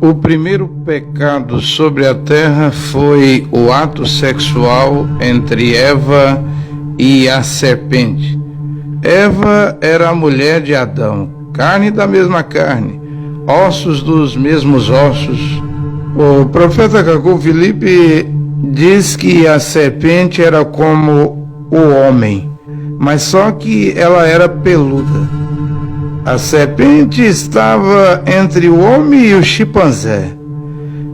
O primeiro pecado sobre a terra foi o ato sexual entre Eva e a serpente. Eva era a mulher de Adão, carne da mesma carne, ossos dos mesmos ossos. O profeta Cacô Filipe diz que a serpente era como o homem, mas só que ela era peluda. A serpente estava entre o homem e o chimpanzé,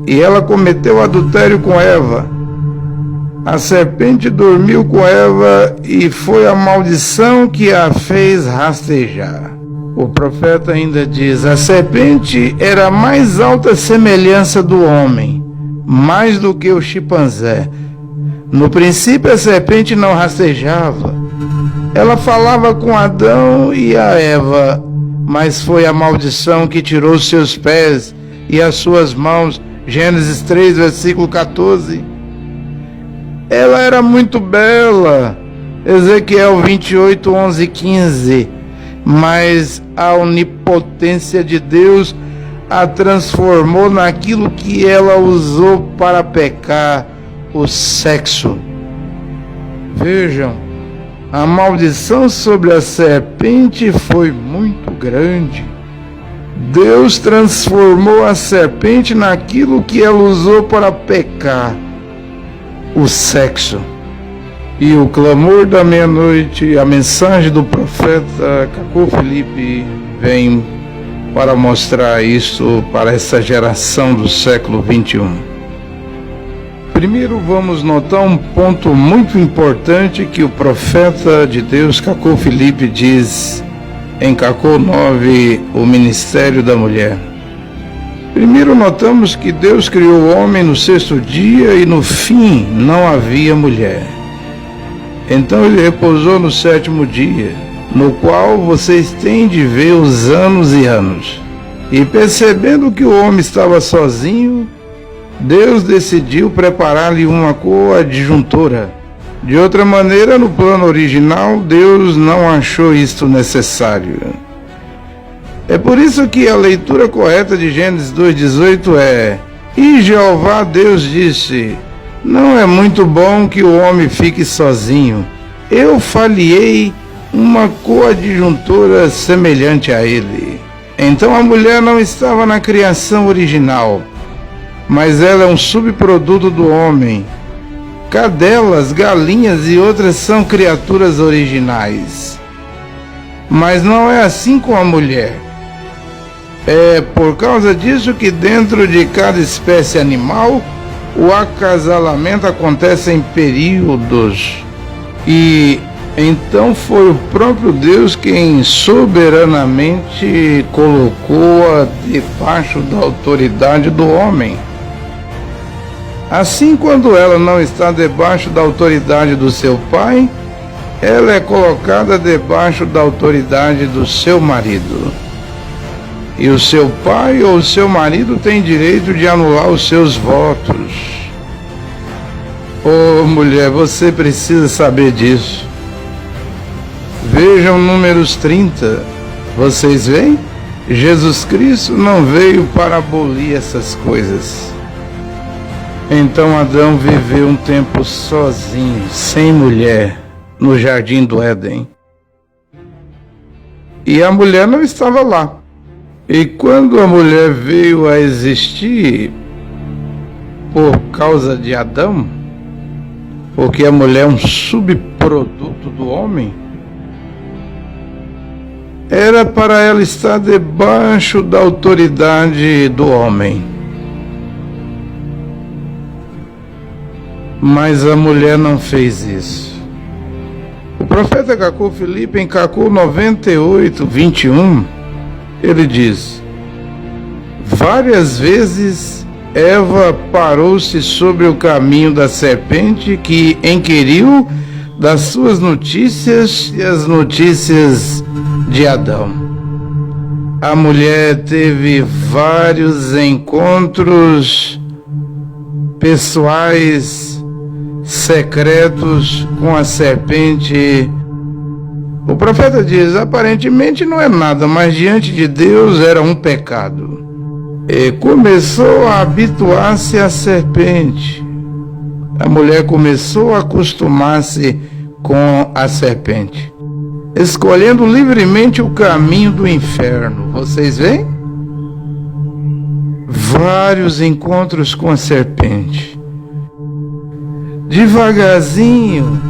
e ela cometeu adultério com Eva. A serpente dormiu com Eva e foi a maldição que a fez rastejar. O profeta ainda diz: a serpente era a mais alta semelhança do homem, mais do que o chimpanzé. No princípio a serpente não rastejava. Ela falava com Adão e a Eva, mas foi a maldição que tirou seus pés e as suas mãos. Gênesis 3, versículo 14. Ela era muito bela. Ezequiel 28, 11 e 15. Mas a onipotência de Deus a transformou naquilo que ela usou para pecar, o sexo. Vejam, a maldição sobre a serpente foi muito grande. Deus transformou a serpente naquilo que ela usou para pecar, o sexo. E o clamor da meia-noite, a mensagem do profeta Cacô Filipe vem para mostrar isso para essa geração do século 21. Primeiro vamos notar um ponto muito importante que o profeta de Deus Cacô Filipe diz em Cacô 9, o ministério da mulher. Primeiro notamos que Deus criou o homem no sexto dia e no fim não havia mulher. Então ele repousou no sétimo dia, no qual vocês têm de ver os anos e anos. E percebendo que o homem estava sozinho, Deus decidiu preparar-lhe uma coadjuntora. De outra maneira, no plano original, Deus não achou isto necessário. É por isso que a leitura correta de Gênesis 2,18 é: e Jeová Deus disse: não é muito bom que o homem fique sozinho. Eu far-lhe-ei uma coadjuntora semelhante a ele. Então a mulher não estava na criação original, mas ela é um subproduto do homem. Cadelas, galinhas e outras são criaturas originais. Mas não é assim com a mulher. É por causa disso que dentro de cada espécie animal, o acasalamento acontece em períodos. E então foi o próprio Deus quem soberanamente colocou-a debaixo da autoridade do homem. Assim, quando ela não está debaixo da autoridade do seu pai, ela é colocada debaixo da autoridade do seu marido. E o seu pai ou o seu marido tem direito de anular os seus votos. Oh, mulher, você precisa saber disso. Vejam Números 30. Vocês veem? Jesus Cristo não veio para abolir essas coisas. Então Adão viveu um tempo sozinho, sem mulher, no jardim do Éden. E a mulher não estava lá. E quando a mulher veio a existir por causa de Adão, porque a mulher é um subproduto do homem, era para ela estar debaixo da autoridade do homem. Mas a mulher não fez isso. O profeta Cacô Filipe, em Cacô 98, 21, ele diz: várias vezes Eva parou-se sobre o caminho da serpente que inquiriu das suas notícias e as notícias de Adão. A mulher teve vários encontros pessoais secretos com a serpente. O profeta diz: aparentemente não é nada, mas diante de Deus era um pecado. E começou a habituar-se à serpente. A mulher começou a acostumar-se com a serpente, escolhendo livremente o caminho do inferno. Vocês veem? Vários encontros com a serpente. Devagarzinho,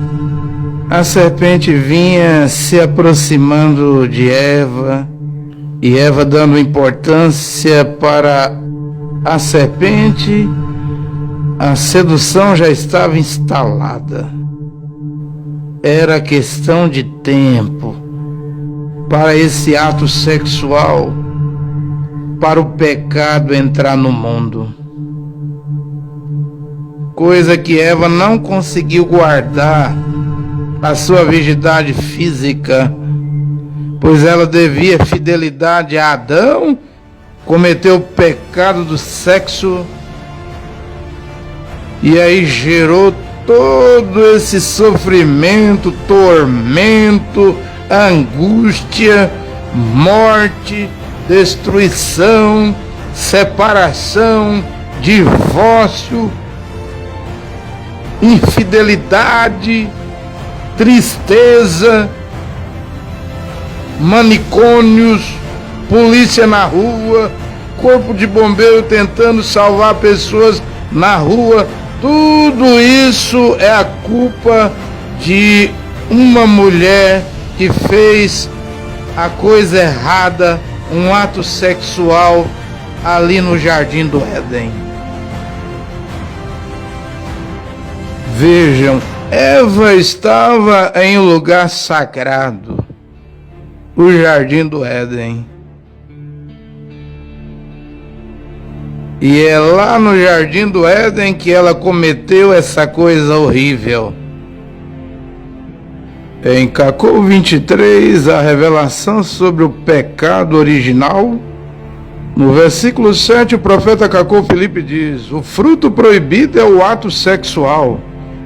a serpente vinha se aproximando de Eva, e Eva dando importância para a serpente. A sedução já estava instalada. Era questão de tempo para esse ato sexual, para o pecado entrar no mundo. Coisa que Eva não conseguiu guardar a sua virgindade física, pois ela devia fidelidade a Adão, cometeu o pecado do sexo, e aí gerou todo esse sofrimento, tormento, angústia, morte, destruição, separação, divórcio, infidelidade, tristeza, manicômios, polícia na rua, corpo de bombeiro tentando salvar pessoas na rua. Tudo isso é a culpa de uma mulher que fez a coisa errada, um ato sexual ali no Jardim do Éden. Vejam, Eva estava em um lugar sagrado, o Jardim do Éden. E é lá no Jardim do Éden que ela cometeu essa coisa horrível. Em Cacô 23, a revelação sobre o pecado original. No versículo 7, o profeta Cacô Filipe diz: o fruto proibido é o ato sexual.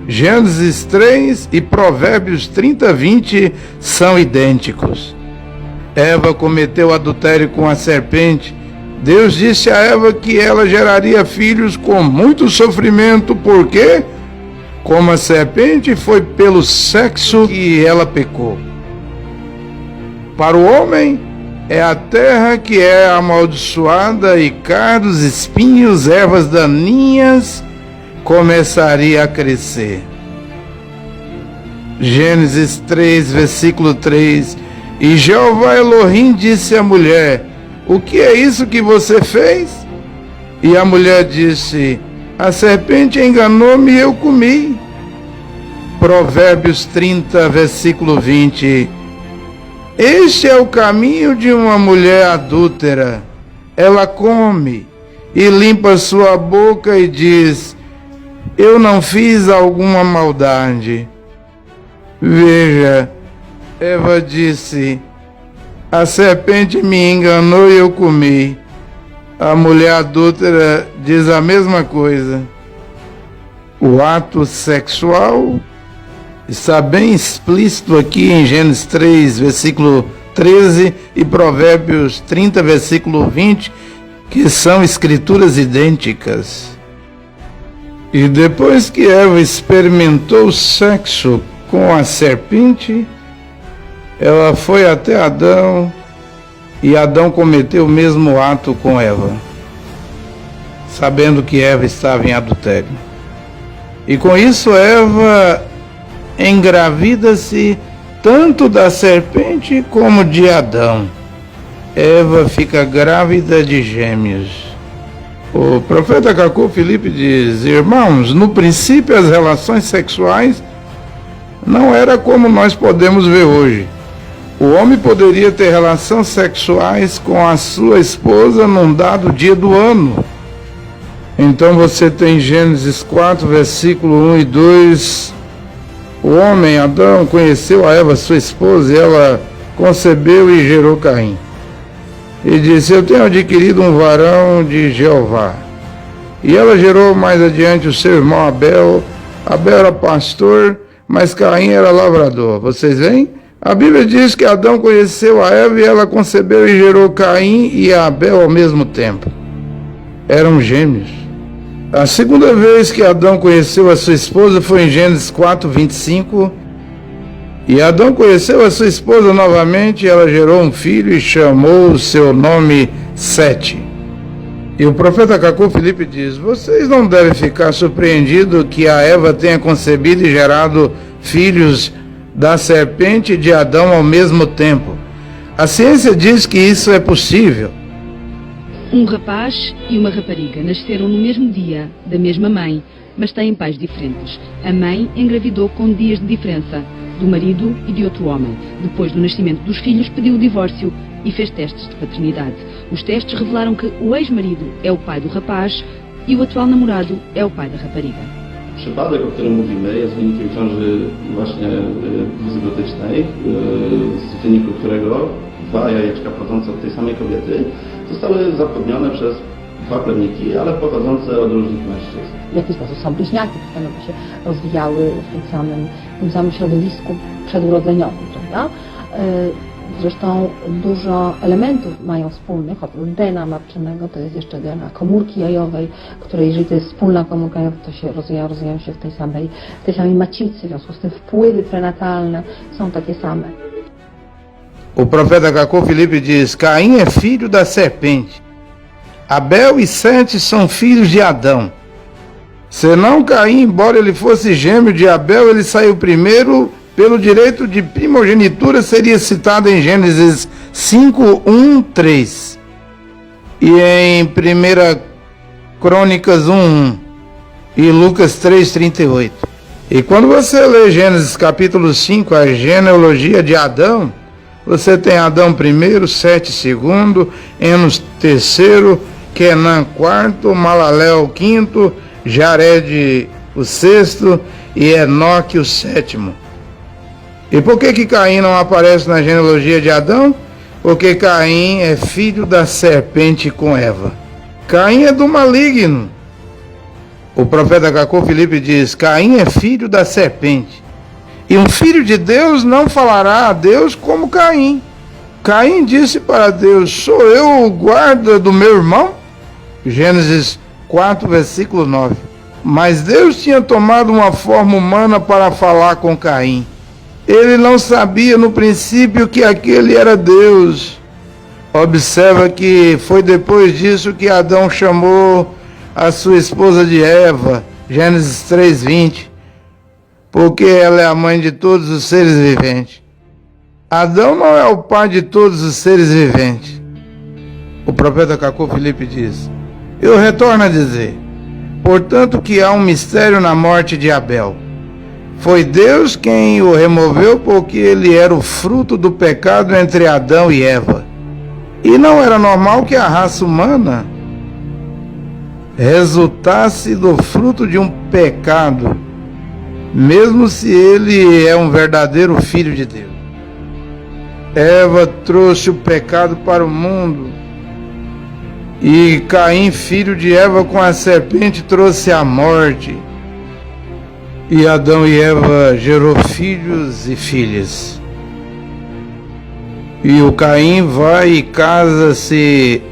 Gênesis 3 e Provérbios 30:20 são idênticos. Eva cometeu adultério com a serpente. Deus disse a Eva que ela geraria filhos com muito sofrimento, porque, como a serpente, foi pelo sexo que ela pecou. Para o homem, é a terra que é amaldiçoada, e cardos, espinhos, ervas daninhas começaria a crescer. Gênesis 3, versículo 3. E Jeová Elohim disse à mulher: o que é isso que você fez? E a mulher disse: a serpente enganou-me e eu comi. Provérbios 30, versículo 20. Este é o caminho de uma mulher adúltera. Ela come e limpa sua boca e diz: eu não fiz alguma maldade. Veja, Eva disse: a serpente me enganou e eu comi. A mulher adúltera diz a mesma coisa. O ato sexual está bem explícito aqui em Gênesis 3, versículo 13 e Provérbios 30, versículo 20, que são escrituras idênticas. E depois que Eva experimentou o sexo com a serpente, ela foi até Adão, e Adão cometeu o mesmo ato com Eva, sabendo que Eva estava em adultério. E com isso Eva engravida-se tanto da serpente como de Adão. Eva fica grávida de gêmeos. O profeta Cacô Filipe diz: irmãos, no princípio as relações sexuais não era como nós podemos ver hoje. O homem poderia ter relações sexuais com a sua esposa num dado dia do ano. Então você tem Gênesis 4, versículo 1 e 2. O homem, Adão, conheceu a Eva, sua esposa, e ela concebeu e gerou Caim. E disse: eu tenho adquirido um varão de Jeová. E ela gerou mais adiante o seu irmão Abel. Abel era pastor, mas Caim era lavrador. Vocês veem? A Bíblia diz que Adão conheceu a Eva e ela concebeu e gerou Caim e Abel ao mesmo tempo. eram gêmeos. A segunda vez que Adão conheceu a sua esposa foi em Gênesis 4:25. E Adão conheceu a sua esposa novamente, e ela gerou um filho e chamou o seu nome Sete. E o profeta Cacô Filipe diz: vocês não devem ficar surpreendidos que a Eva tenha concebido e gerado filhos da serpente e de Adão ao mesmo tempo. A ciência diz que isso é possível. Um rapaz e uma rapariga nasceram no mesmo dia, da mesma mãe, mas têm pais diferentes. A mãe engravidou com dias de diferença, do marido e de outro homem. Depois do nascimento dos filhos, pediu o divórcio e fez testes de paternidade. Os testes revelaram que o ex-marido é o pai do rapaz e o atual namorado é o pai da rapariga. Przypadek, o którym mówimy, jest wynikiem ciąży właśnie dwuzygotycznej, z wyniku którego dwa jajeczka pochodzące od tej samej kobiety zostały zapłodnione przez dwa plemniki, ale pochodzące od różnych mężczyzn. W jaki sposób są bliźniaki, które się rozwijały w tym samym środowisku przedurodzeniowym, prawda? Zresztą dużo elementów mają wspólnych, oprócz DNA matczynego, to jest jeszcze DNA komórki jajowej, której jeżeli to jest wspólna komórka jajowa, to się rozwijają się w tej samej macicy, w związku z tym wpływy prenatalne są takie same. O profeta Cacô Filipe diz: Caim é filho da serpente. Abel e Sete são filhos de Adão. Senão Caim, embora ele fosse gêmeo de Abel, ele saiu primeiro pelo direito de primogenitura, seria citado em Gênesis 5:1-3 e em 1 Crônicas 1:1 e Lucas 3:38. E quando você lê Gênesis capítulo 5, a genealogia de Adão, você tem Adão primeiro, Sete segundo, Enos terceiro, Quenã quarto, Malaléu quinto, Jared o sexto e Enoque o sétimo. E por que Caim não aparece na genealogia de Adão? Porque Caim é filho da serpente com Eva. Caim é do maligno. O profeta Cacô Filipe diz: Caim é filho da serpente. E um filho de Deus não falará a Deus como Caim. Caim disse para Deus: sou eu o guarda do meu irmão? Gênesis 4, versículo 9. Mas Deus tinha tomado uma forma humana para falar com Caim. Ele não sabia no princípio que aquele era Deus. Observa que foi depois disso que Adão chamou a sua esposa de Eva, Gênesis 3:20, porque ela é a mãe de todos os seres viventes. Adão não é o pai de todos os seres viventes. O profeta Cacô Filipe diz: eu retorno a dizer, portanto, que há um mistério na morte de Abel. Foi Deus quem o removeu porque ele era o fruto do pecado entre Adão e Eva. E não era normal que a raça humana resultasse do fruto de um pecado, mesmo se ele é um verdadeiro filho de Deus. Eva trouxe o pecado para o mundo e Caim, filho de Eva com a serpente, trouxe a morte. E Adão e Eva gerou filhos e filhas. E o Caim vai e casa-se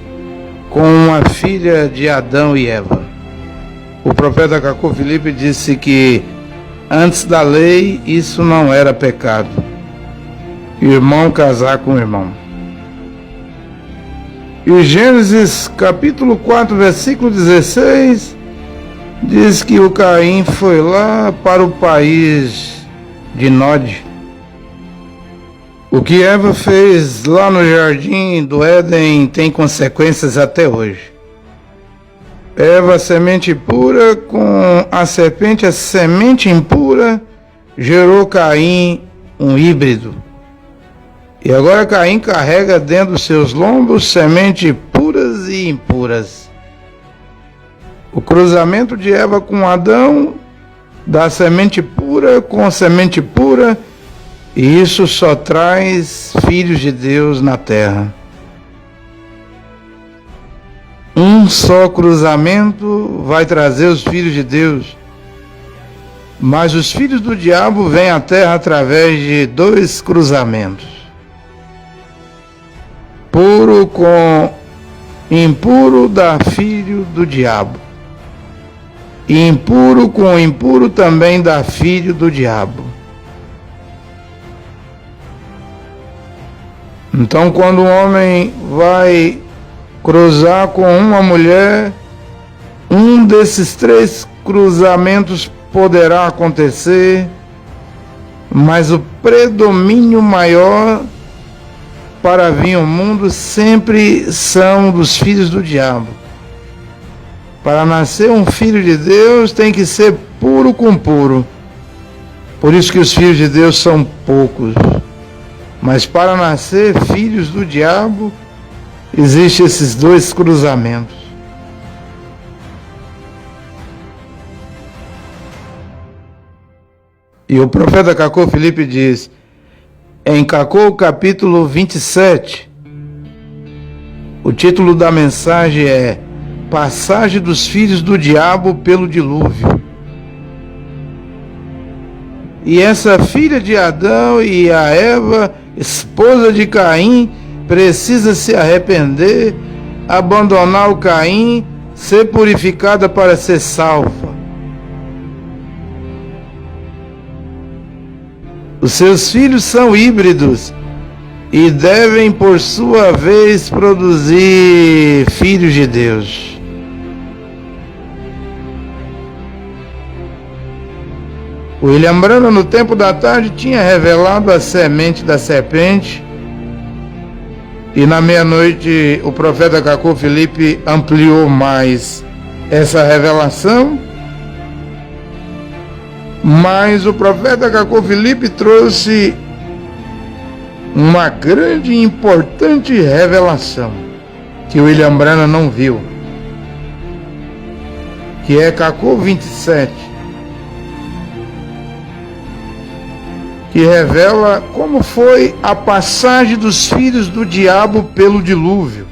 com uma filha de Adão e Eva. O profeta Cacô Filipe disse que antes da lei isso não era pecado. Irmão casar com irmão. E Gênesis capítulo 4, versículo 16... diz que o Caim foi lá para o país de Nod. O que Eva fez lá no jardim do Éden tem consequências até hoje. Eva, semente pura, com a serpente, a semente impura, gerou Caim, um híbrido. E agora Caim carrega dentro dos seus lombos sementes puras e impuras. O cruzamento de Eva com Adão dá semente pura com semente pura, e isso só traz filhos de Deus na terra. Um só cruzamento vai trazer os filhos de Deus, mas os filhos do diabo vêm à terra através de dois cruzamentos. Puro com impuro dá filho do diabo. E impuro com impuro também dá filho do diabo. Então, quando um homem vai cruzar com uma mulher, um desses 3 cruzamentos poderá acontecer, mas o predomínio maior para vir ao mundo sempre são dos filhos do diabo. Para nascer um filho de Deus tem que ser puro com puro. Por isso que os filhos de Deus são poucos. Mas para nascer filhos do diabo, existem esses 2 cruzamentos. E o profeta Cacô Filipe diz, em Cacô capítulo 27, o título da mensagem é Passagem dos Filhos do Diabo pelo Dilúvio. E essa filha de Adão e a Eva, esposa de Caim, precisa se arrepender, abandonar o Caim, ser purificada para ser salva. Os seus filhos são híbridos e devem, por sua vez, produzir filhos de Deus. William Branham, no tempo da tarde, tinha revelado a semente da serpente, e na meia-noite o profeta Cacô Filipe ampliou mais essa revelação. Mas o profeta Cacô Filipe trouxe uma grande e importante revelação que William Branham não viu, que é Cacô 27, que revela como foi a passagem dos filhos do diabo pelo dilúvio.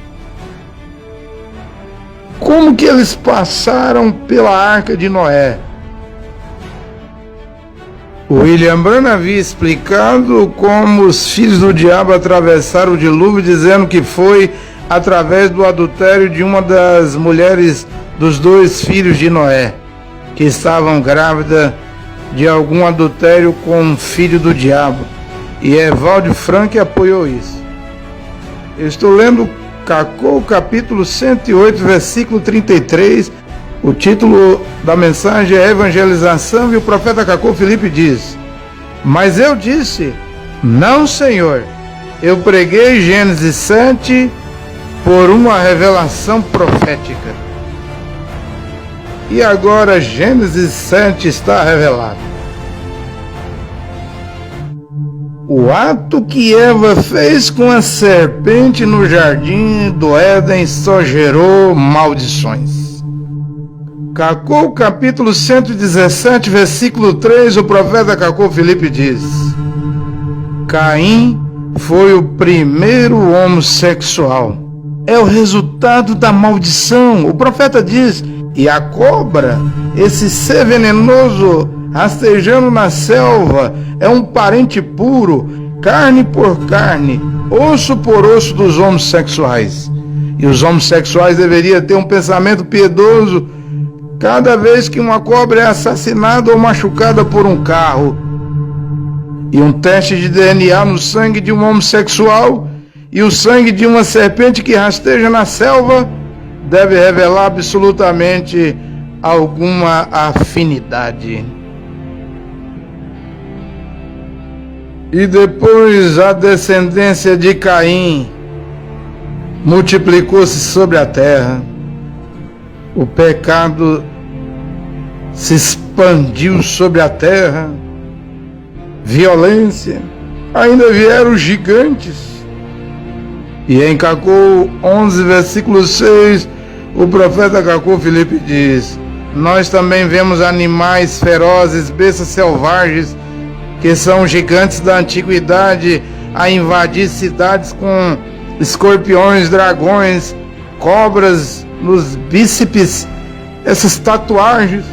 Como que eles passaram pela arca de Noé. William Branham havia explicado como os filhos do diabo atravessaram o dilúvio, dizendo que foi através do adultério de uma das mulheres dos 2 filhos de Noé, que estavam grávidas de algum adultério com um filho do diabo. E Evaldo Frank apoiou isso. Eu estou lendo Cacô, capítulo 108, versículo 33. O título da mensagem é Evangelização, e o profeta Cacô Filipe diz: mas eu disse, não, Senhor, eu preguei Gênesis 7 por uma revelação profética. E agora Gênesis 7 está revelado. O ato que Eva fez com a serpente no jardim do Éden só gerou maldições. Cacô, capítulo 117, versículo 3, o profeta Cacô Filipe diz: Caim foi o primeiro homossexual. É o resultado da maldição. O profeta diz: e a cobra, esse ser venenoso rastejando na selva, é um parente puro, carne por carne, osso por osso dos homossexuais. E os homossexuais deveriam ter um pensamento piedoso cada vez que uma cobra é assassinada ou machucada por um carro. E um teste de DNA no sangue de um homossexual e o sangue de uma serpente que rasteja na selva deve revelar absolutamente alguma afinidade. E depois a descendência de Caim multiplicou-se sobre a terra. O pecado se expandiu sobre a terra. Violência. Ainda vieram os gigantes. E em Cacô 11, versículo 6, o profeta Cacô Filipe diz: nós também vemos animais ferozes, bestas selvagens, que são gigantes da antiguidade, a invadir cidades com escorpiões, dragões, cobras nos bíceps, essas tatuagens.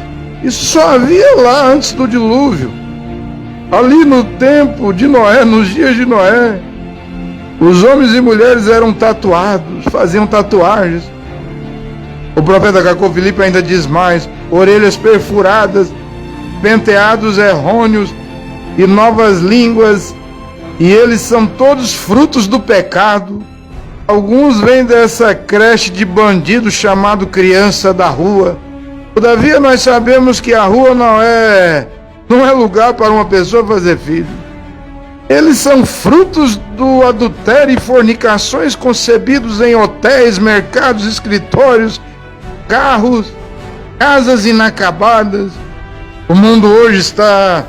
Isso só havia lá antes do dilúvio. Ali no tempo de Noé, nos dias de Noé, os homens e mulheres eram tatuados, faziam tatuagens. O profeta Cacô Filipe ainda diz mais: orelhas perfuradas, penteados errôneos e novas línguas, e eles são todos frutos do pecado. Alguns vêm dessa creche de bandido chamado criança da rua. Todavia nós sabemos que a rua não é lugar para uma pessoa fazer filho. Eles são frutos do adultério e fornicações concebidos em hotéis, mercados, escritórios, carros, casas inacabadas. O mundo hoje está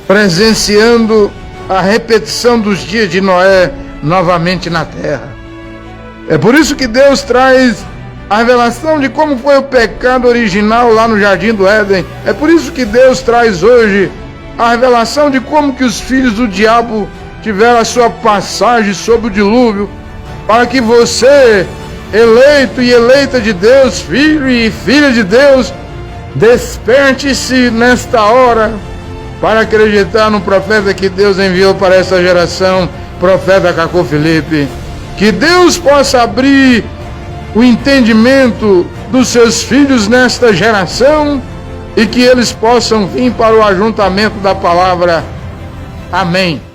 presenciando a repetição dos dias de Noé novamente na terra. É por isso que Deus traz a revelação de como foi o pecado original lá no Jardim do Éden. É por isso que Deus traz hoje a revelação de como que os filhos do diabo tiveram a sua passagem sobre o dilúvio, para que você, eleito e eleita de Deus, filho e filha de Deus, desperte-se nesta hora para acreditar no profeta que Deus enviou para essa geração, profeta Cacô Filipe. Que Deus possa abrir o entendimento dos seus filhos nesta geração e que eles possam vir para o ajuntamento da palavra. Amém.